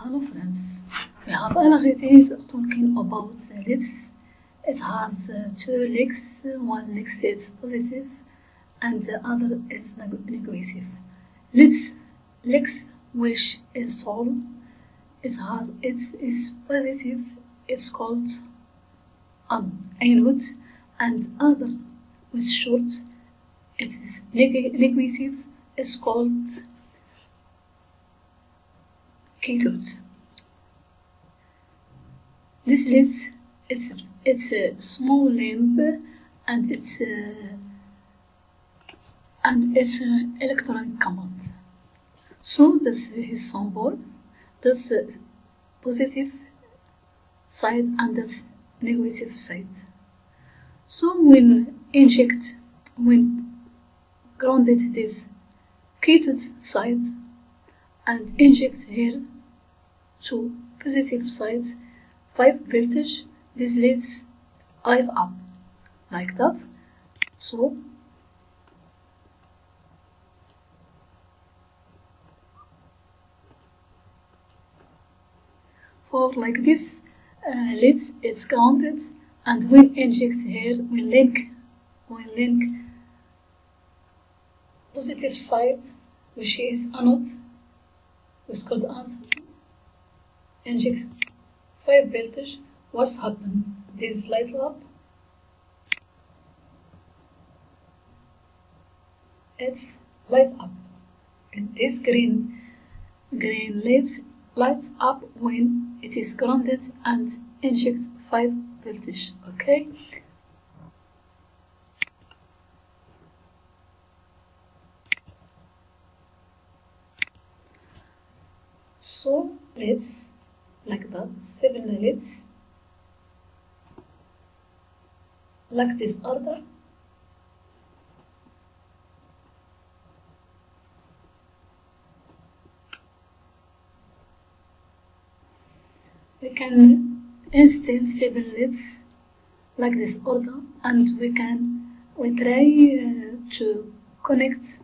Hello friends, we have already talking about the legs. It has two legs, one leg is positive and the other is negative. Legs which is tall, it is positive, it's called anode, and other with short, it is negative, it's called cathode. This lens, it's a small lamp and it's an electronic command. So this is his symbol. That's positive side and that's negative side. So when grounded this cathode side and inject here to positive side 5 voltage, this leads light up like that. So for like this leads it's grounded, and when inject here we link positive side which is anode, it's called anode, inject 5 voltage. What's happened? This light up, it's light up, and this green lights light up when it is grounded and inject 5 voltage. Okay. So let's like that 7 leads like this order. We can install 7 leads like this order, and we try to connect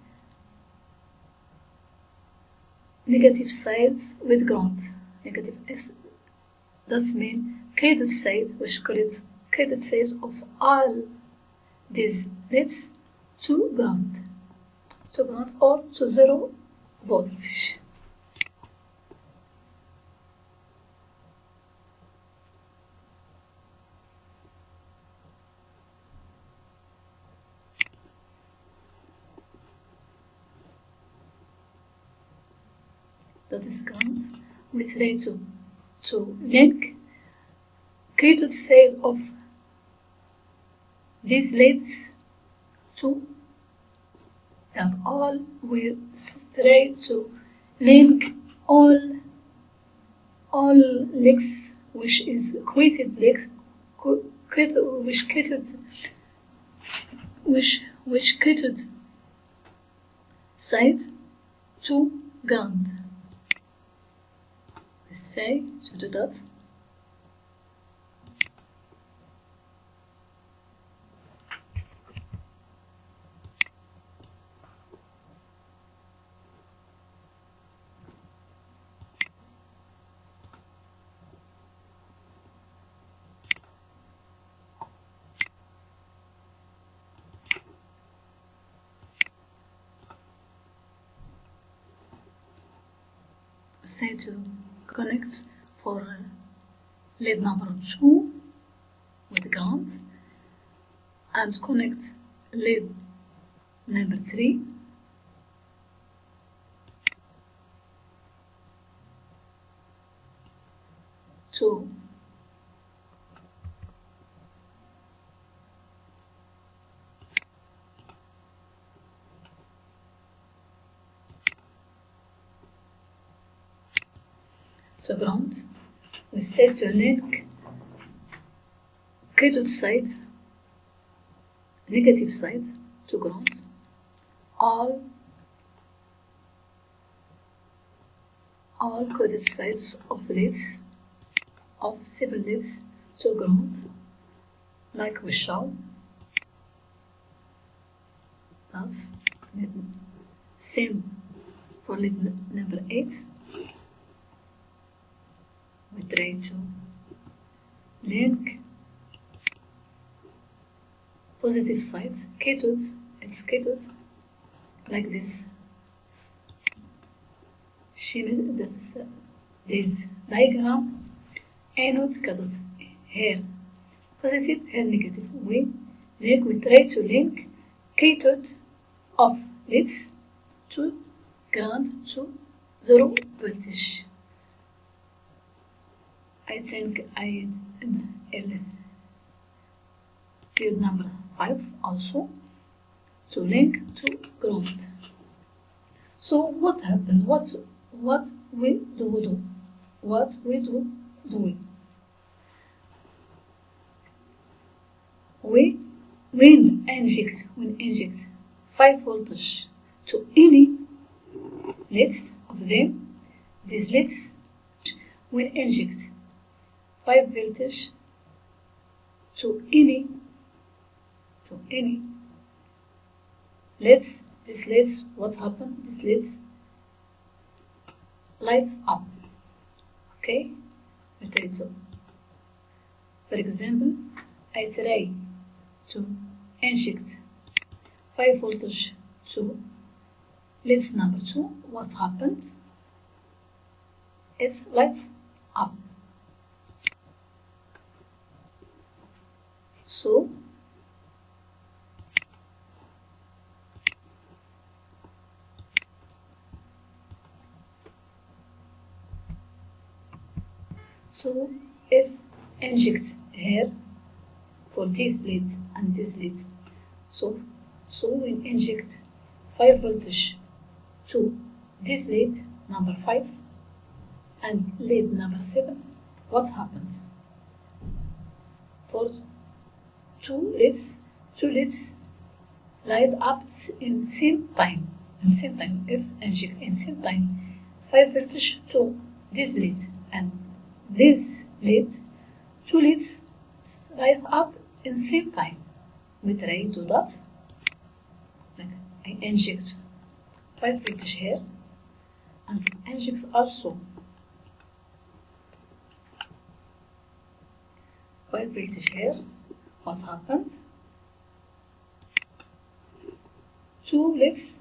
negative sides with ground. Negative S, that's mean cathode side, which call it cathode side of all these leads to ground or to 0 voltage. That is ground. We try to link cathode side of these leads to that all. We try to link all legs which is equated legs which cathode side to ground. Say to do that. Say to connect for lead number 2 with ground, and connect lead number 3 to ground. We set to link cathode side, negative side to ground, all cathode sides of leads of 7 leads to ground, like we show. That's same for lead number 8. we try to link positive side cathode, it's cathode like this scheme, that's this diagram. Anode, cathode, here positive, here negative. We try to link cathode of leads to ground to 0 voltage. I think I field number 5 also to link to ground. So what happened? What we do? What we do? We inject 5 voltage to any leads of them. These leads will inject 5 voltage to any leads. This leads, what happened? This leads lights up. Okay, we try to, for example, I try to inject 5 voltage to leads number 2. What happened? It lights up. So if inject here for this lead and this lead, so we inject 5 voltage to this lead number 5 and lead number 7. What happens? For two leads light up in same time. If inject in same time 5 voltage to this lead and this lead, 2 leads light up in same time. We try to do that. Like I inject 5 voltage here and inject also 5 voltage here. What happened? 2 leads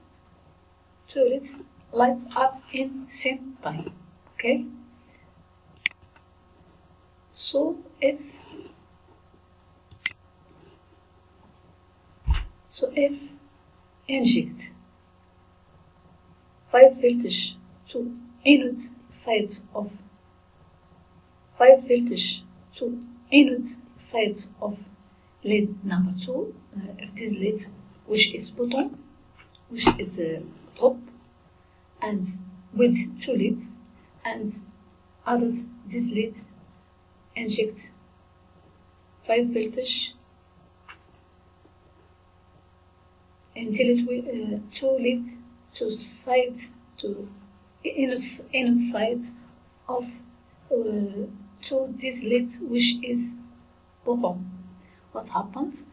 light up in same time. Okay. So if inject 5 voltage to anode side of 5 voltage to anode side of lead number 2, this lead which is bottom, which is top, and with 2 leads, and added this lead, inject 5 voltage until it will 2 lead to side to anode side of to this lead which is bottom. What happens?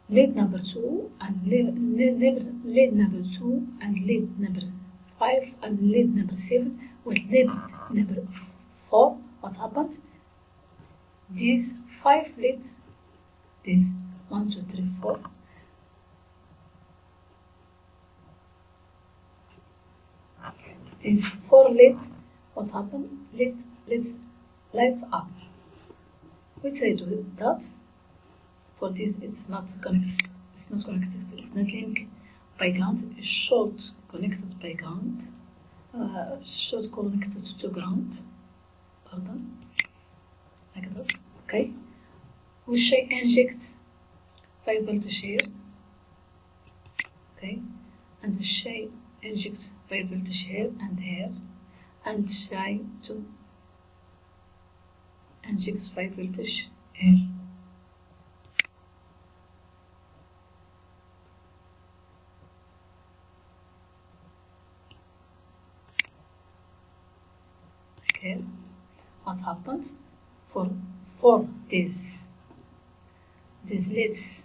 Lead number 2 and lead number 2 and lead number 5 and lead number 7 with lead number 4. What happens? These 5 leads, these 1, 2, 3, 4. These 4 leads, what happened? Leads light up. We try to do that. For this, it's not connected. It's not linked by ground. It's short connected by ground. Short connected to ground. Pardon. Like that. Okay. We shall inject 5 voltage here. Okay. And shall inject 5 voltage here and here. And try to inject 5 voltage here. Okay, what happens for these leads?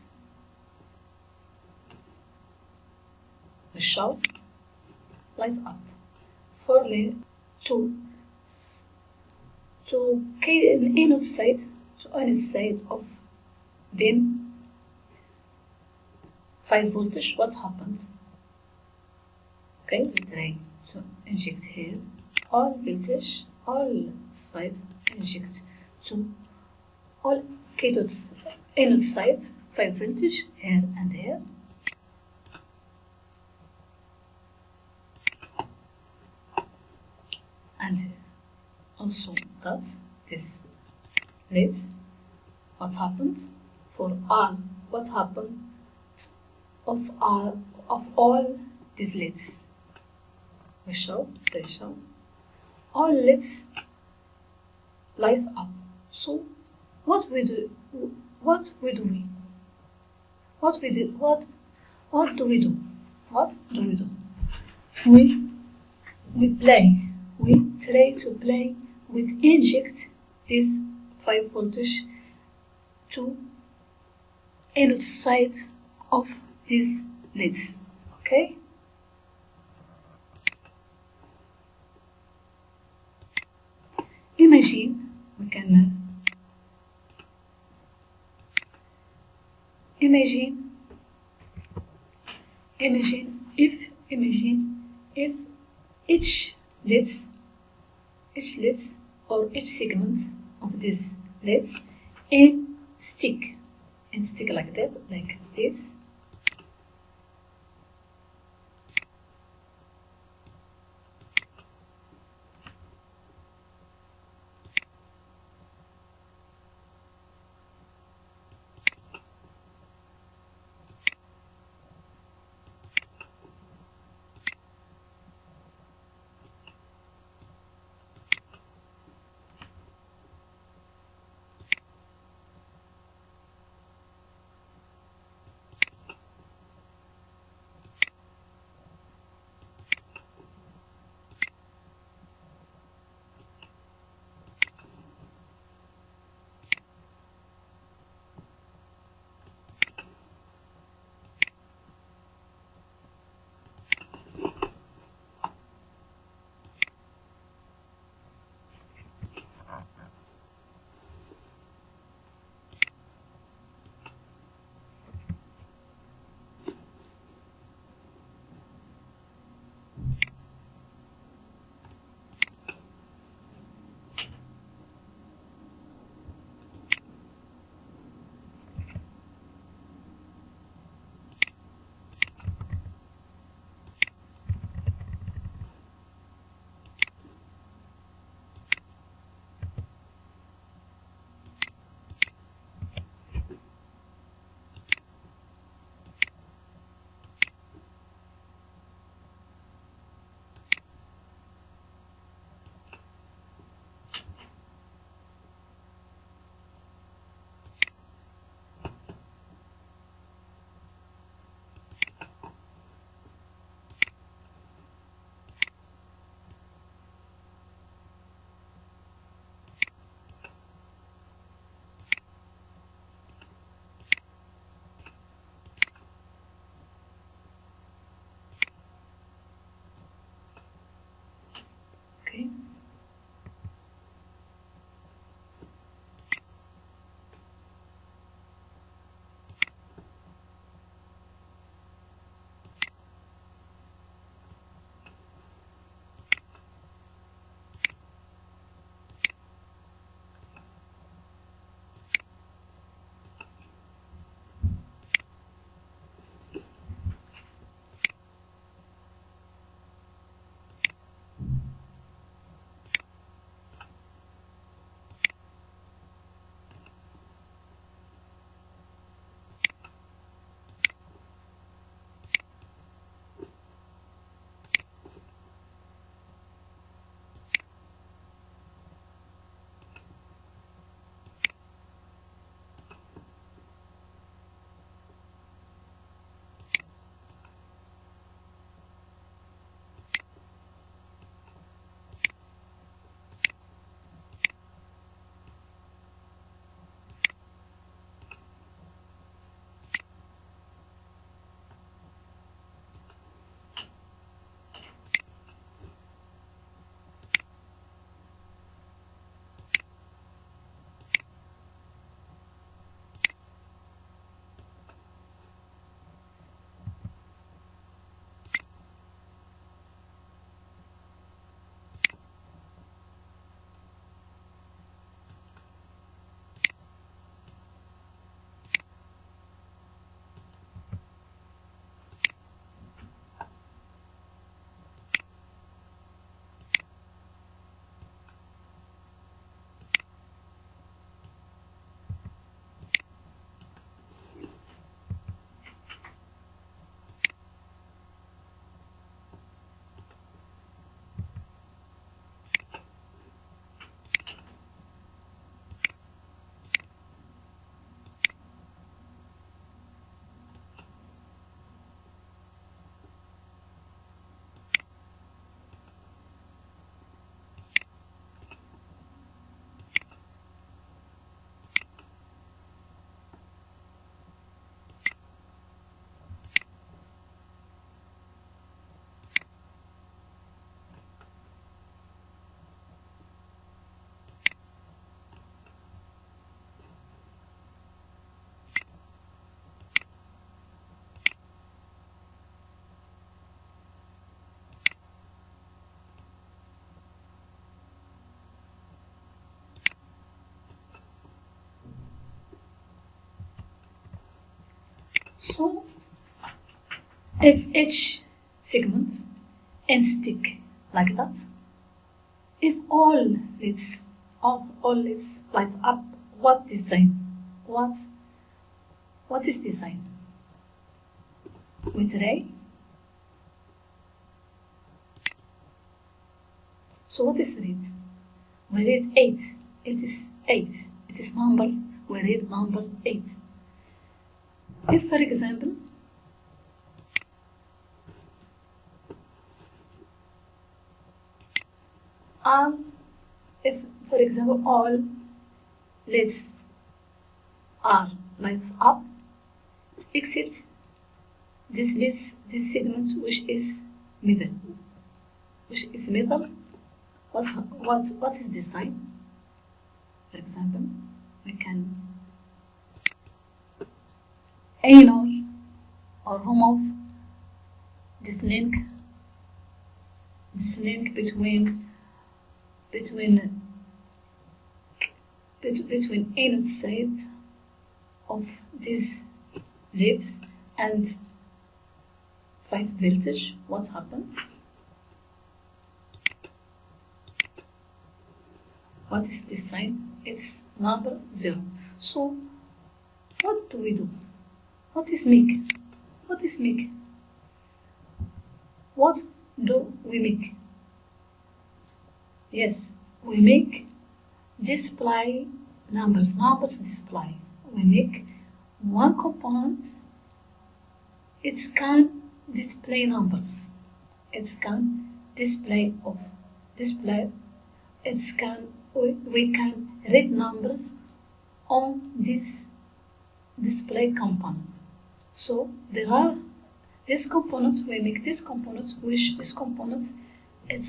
The shell light up. For lead 2 to anode side of them 5 voltage. What happened? Okay, we try to inject here all voltage, all side inject to all cathodes anode side 5 voltage here and here. And also that this lid, what happened for all, what happened of all these lids. They show all lids light up. So what do we do? What do we do? We try to play with inject this 5 voltage to anode side of these lids. Okay? Imagine we can imagine if each lids or each segment of this lids and stick like that, like this. So if each segment and stick like that, if all leads light up, what design? What is design? With ray. So what is read? We read 8. It is 8. It is number. We read number 8. If, for example, all leads are light up except this segment which is middle. What is this sign? For example, we can ignore or remove this link between anode side of these leads and 5 voltage. What happened? What is this sign? It's number 0. So what do we do? What is make? What is make? What do we make? Yes, we make display numbers display. We make one component, it can display numbers, it can display we can read numbers on this display component. So there are this component, we make this component, which this component it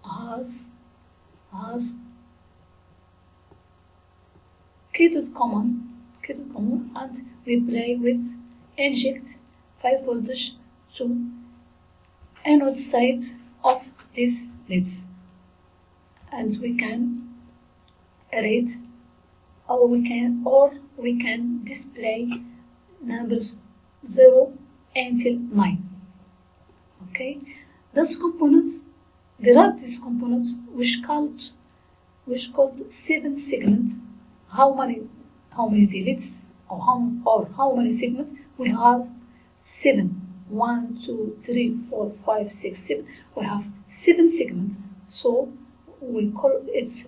has cathode common, and we play with inject 5 voltage to anode side of these leads, and we can read or we can display numbers 0 until 9. Okay, these components, there are these components which called 7 segments. How many leads or how many segments? We have 7. 1, 2, 3, 4, 5, 6, 7. We have 7 segments. So we call it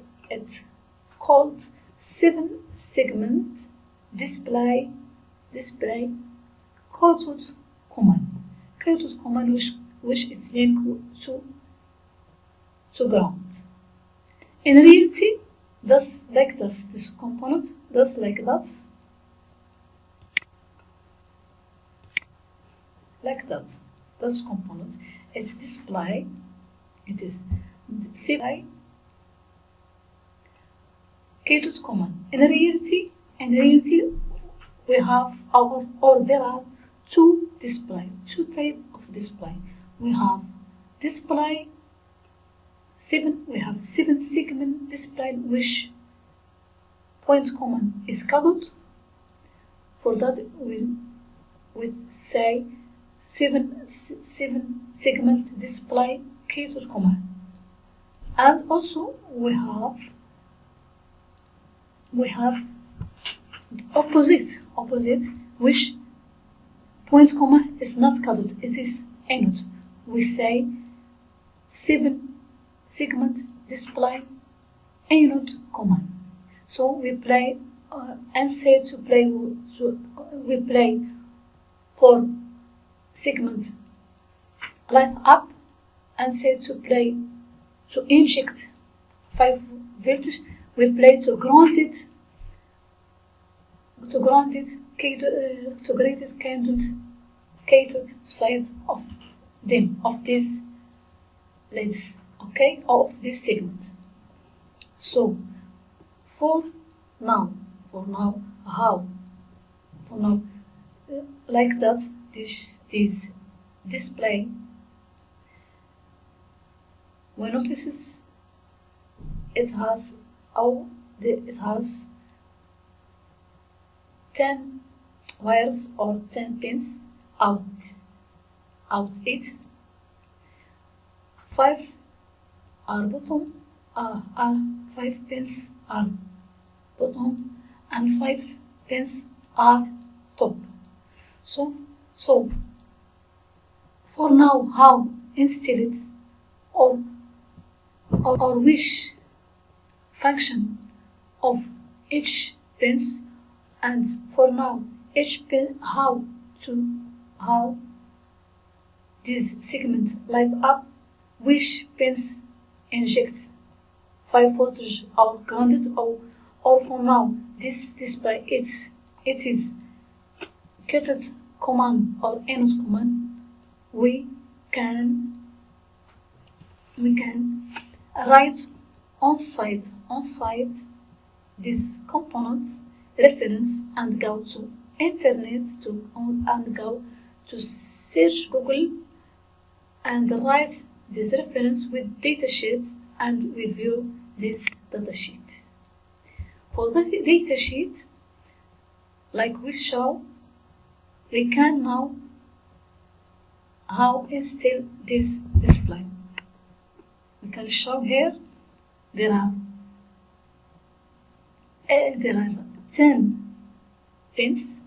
called 7 segment display cathode common, which is linked to ground. In reality, this component does like that, this component is display, it is display cathode common. In reality we have there are two types of display. We have display 7, we have 7 segment display which point common is cathode. For that we say 7 segment display cathode common. And also we have opposite which point common is not cathode, it is anode. We say 7 segment display anode common. So we play and say to play we play for segments light up and say to play to inject 5 voltage. We play to grounded cathode side of them, of these leads, okay, of this segment. So for now like that, this display, we notices it has 10 wires or 10 pins out it. 5 are bottom, 5 pins are bottom, and 5 pins are top. So for now, how install it or which function of each pins, and for now each pin how this segment light up, which pins inject 5 voltage or grounded, or for now this display it is cathode command or anode command. We can write on site this component reference and go to internet and go to search Google and write this reference with datasheet, and we view this datasheet. For the datasheet, like we show, we can now how install this display. We can show here there are 10 pins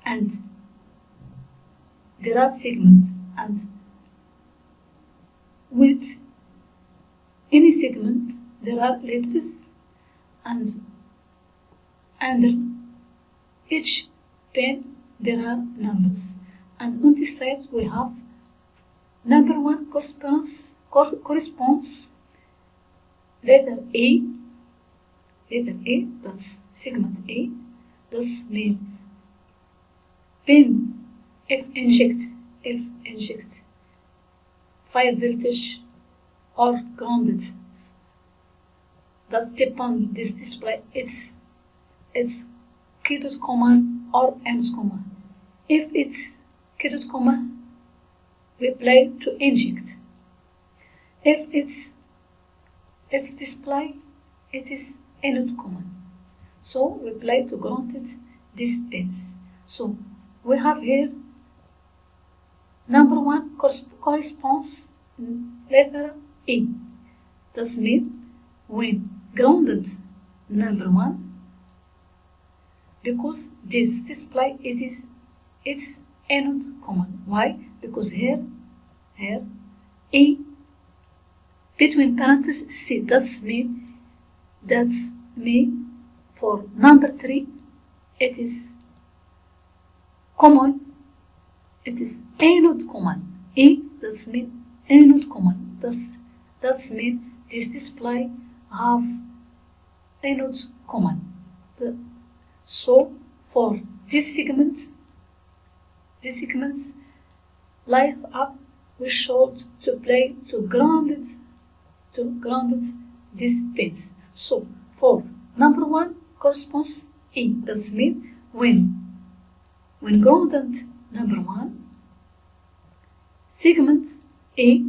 and there are segments, and with any segment there are letters, and under each pin there are numbers, and on this side we have number 1 corresponds letter A, that's segment A. This means pin if inject 5 voltage or grounded. That depend this display it's cathode command or anode command. If it's cathode command, we play to inject. If it's display, it is anode command. So we play to grounded these pins. So we have here number 1 corresponds letter E. That means when grounded number 1, because this display it's anode command. Why? Because here E between parentheses C. That's mean for number 3 it is common. It is anode command. E, that's mean anode command. That's mean this display have anode command. So for this segments light up, we should to play to grounded these pins. So for number 1 corresponds E. That's mean when grounded number 1, segment A,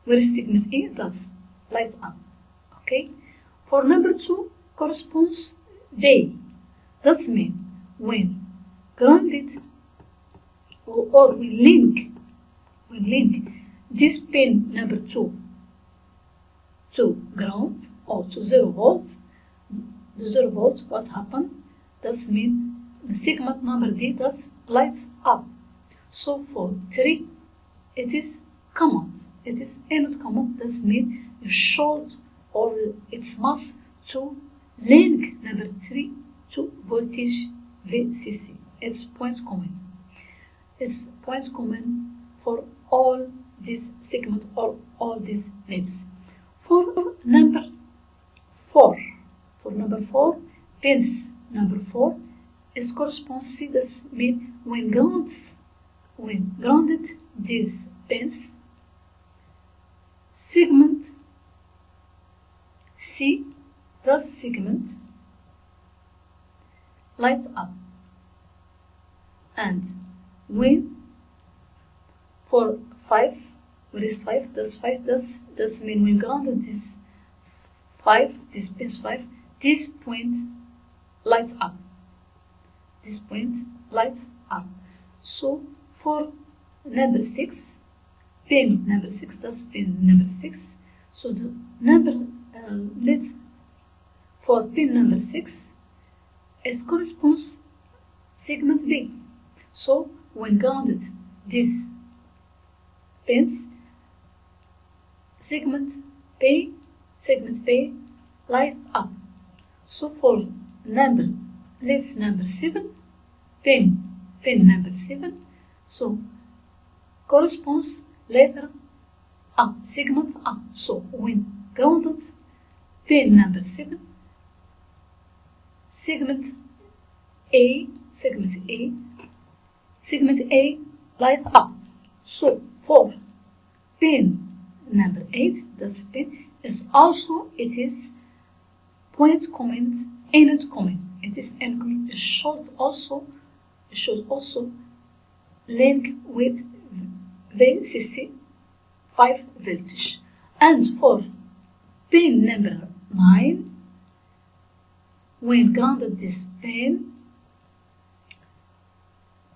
where is segment A? That's light up. Okay. For number 2 corresponds B. That's mean when grounded or we link this pin number 2 to ground or to 0 volts. The 0 volts, what happened? That's mean the segment number D, that's lights up. So for 3, it is command. It is anode command. That's mean you should or it's must to link number 3 to voltage VCC. It's point common. It's point common for all these segments or all these needs. For number 4, pins number 4 is corresponds to this mean when grounded these pins, segment C, the segment light up, and when for 5, where is 5? That's 5. That's mean when grounded this 5, this pins 5, this point lights up. This point light up. So for number 6, pin number 6, that's pin number 6. So the number let's for pin number 6 is corresponds segment B. So when grounded these pins, segment B light up. So for number 7, pin number 7, so corresponds letter up, segment up. So when grounded pin number 7, segment A light up. So for pin number 8, that's pin, is also it is point comment, end comment. It is end comment. It should also link with VCC 5 voltage. And for pin number 9, when grounded this pin,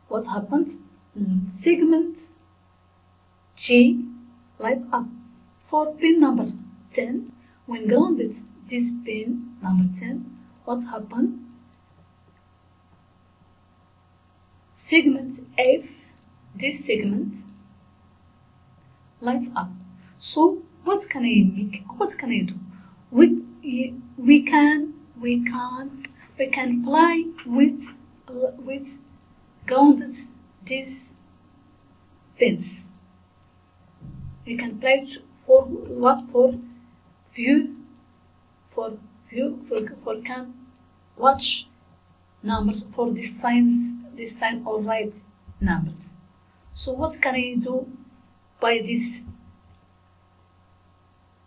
what happens? Segment G light up. For pin number 10, when grounded this pin number 10, what happened? Segment F, this segment lights up. So what can I make? What can I do? We can apply with grounded these pins. We can apply for what? For can watch numbers for this sign or write numbers. So what can I do by this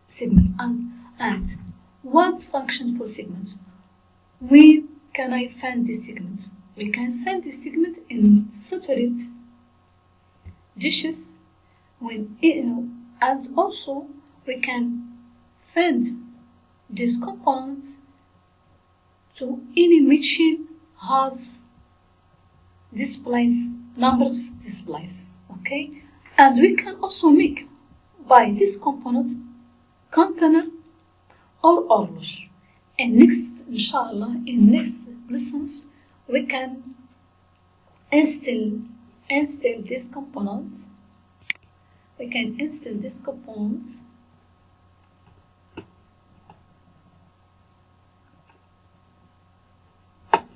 segment? And what function for segments? Where can I find this segment? We can find this segment in satellite dishes, and also we can find this component to any machine has numbers displays. Okay, and we can also make by this component container or horloge. And next, inshallah, in next lessons, we can install this component. We can install this component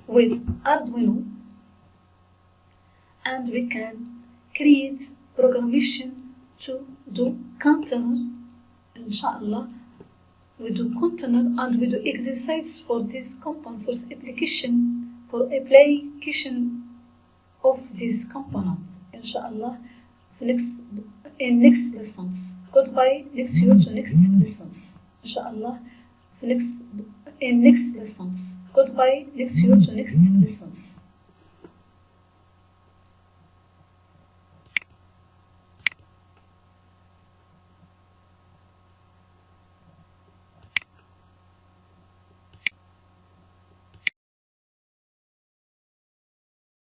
with Arduino, and we can create programmation to do container. Inshallah, we do container and we do exercise for this component, for application of this component. Inshallah, in next lessons. Goodbye. Next year to next lessons. Inshallah, in next lessons. Goodbye. Next year to next lessons.